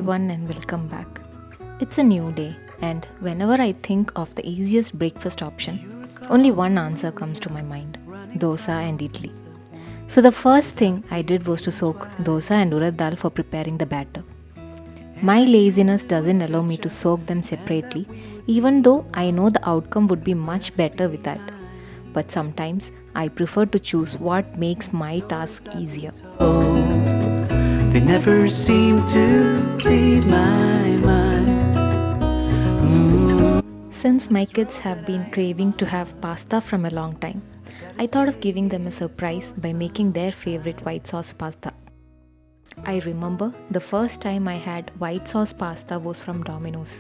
everyone and welcome back. It's a new day, and whenever I think of the easiest breakfast option, only one answer comes to my mind: dosa and idli. So the first thing I did was to soak dosa and urad dal for preparing the batter. My laziness doesn't allow me to soak them separately, even though I know the outcome would be much better with that. But sometimes I prefer to choose what makes my task easier. They never seem to leave my mind. Since my kids have been craving to have pasta from a long time, I thought of giving them a surprise by making their favorite white sauce pasta. I remember the first time I had white sauce pasta was from Domino's,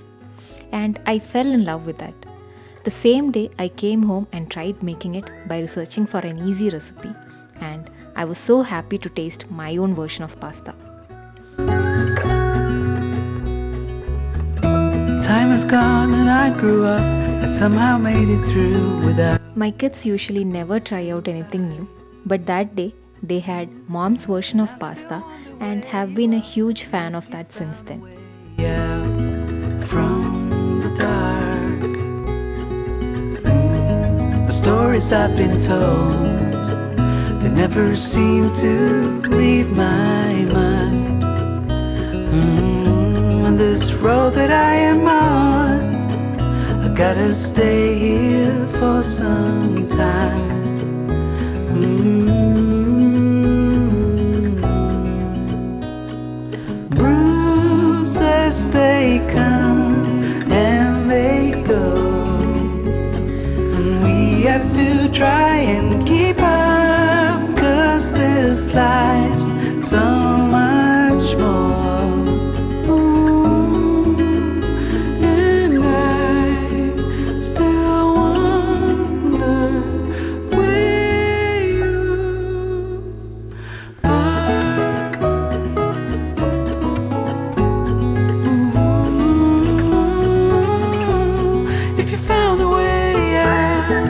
and I fell in love with that. The same day I came home and tried making it by researching for an easy recipe, and I was so happy to taste my own version of pasta. Time has gone and I grew up. I somehow made it through without. My kids usually never try out anything new, but that day they had mom's version of pasta and have been a huge fan of that since then. Yeah, from the dark. The stories I've been told, they never seem to leave my mind. On this road that I am on, I gotta stay here for some time. Bruises, they come and they go, and we have to try and keep up, 'cause this life's so much more. And I still wonder where you are. If you found a way out,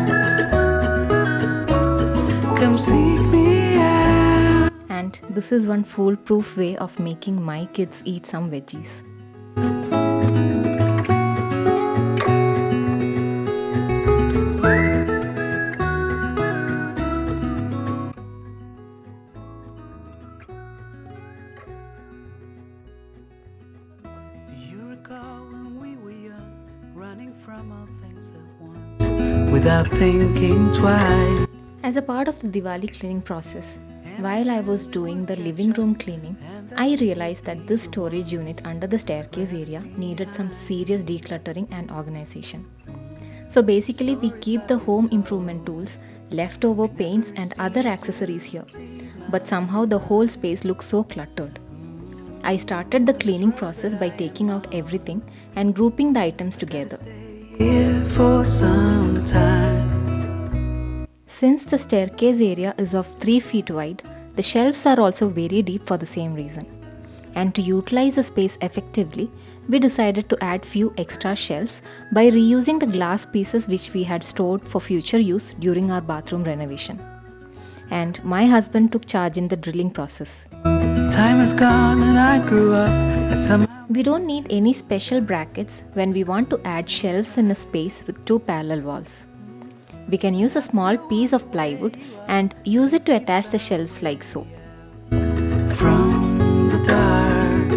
come seek me out. And this is one foolproof way of making my kids eat some veggies. Do you recall when we were young, running from all things at once, without thinking twice? As a part of the Diwali cleaning process, while I was doing the living room cleaning, I realized that this storage unit under the staircase area needed some serious decluttering and organization. So basically, we keep the home improvement tools, leftover paints, and other accessories here. But somehow the whole space looks so cluttered. I started the cleaning process by taking out everything and grouping the items together. Here for some time. Since the staircase area is of 3 feet wide, the shelves are also very deep for the same reason. And to utilize the space effectively, we decided to add few extra shelves by reusing the glass pieces which we had stored for future use during our bathroom renovation. And my husband took charge in the drilling process. Time has gone and I grew up. I somehow We don't need any special brackets when we want to add shelves in a space with 2 parallel walls. We can use a small piece of plywood and use it to attach the shelves like so. from the dark.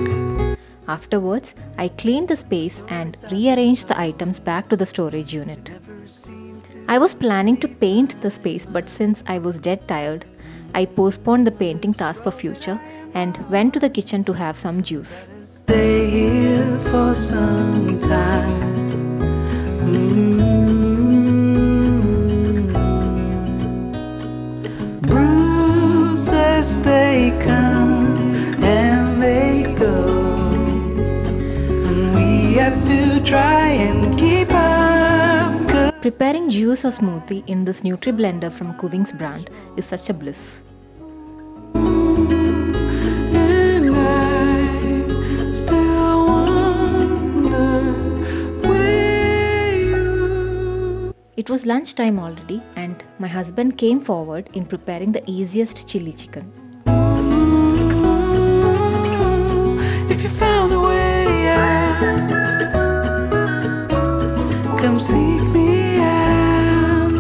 Afterwards, I cleaned the space and rearranged the items back to the storage unit. I was planning to paint the space, but since I was dead tired, I postponed the painting task for future and went to the kitchen to have some juice. Stay here for some time. Bruises, they come and they go, and we have to try and keep up, 'cause Preparing juice or smoothie in this Nutri blender from Cuvings brand is such a bliss. and I still wonder where you. It was lunchtime already, and my husband came forward in preparing the easiest chili chicken. If you found a way out, come seek me out.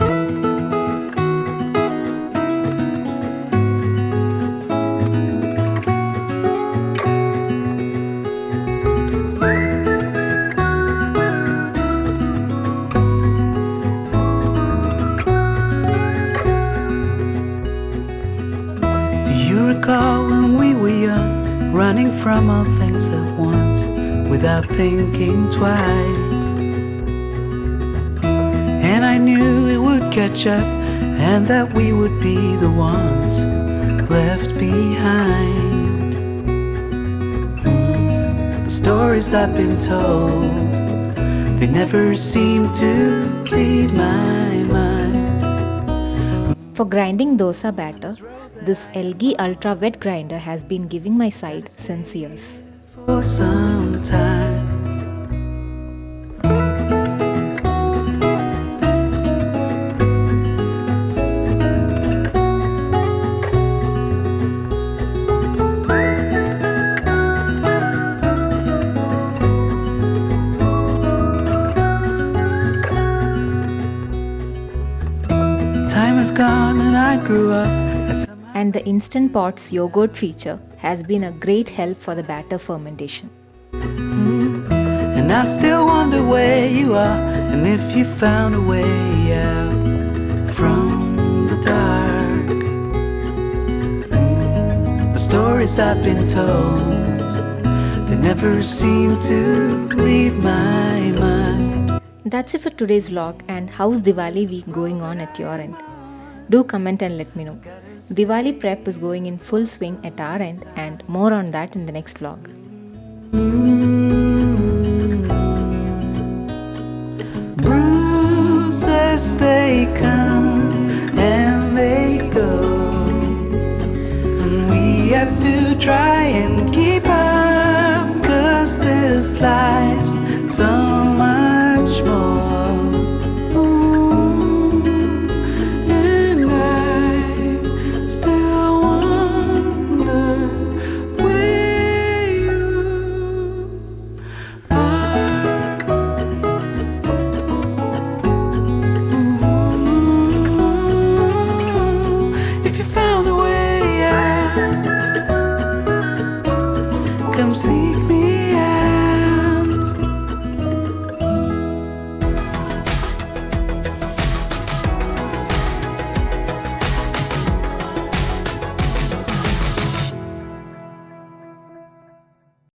Do you recall when we were young, running from all things at once, without thinking twice? And I knew it would catch up, and that we would be the ones left behind. The stories I've been told, they never seem to leave my mind. For grinding dosa batter, this LG Ultra Wet Grinder has been giving my side since years. For some time, time is gone and I grew up. And the Instant Pots yogurt feature has been a great help for the batter fermentation. And I still wonder where you are, and if you found a way out from the dark. The stories I've been told, they never seem to leave my mind. That's it for today's vlog. And how's Diwali week going on at your end? Do comment and let me know. Diwali prep is going in full swing at our end, and more on that in the next vlog.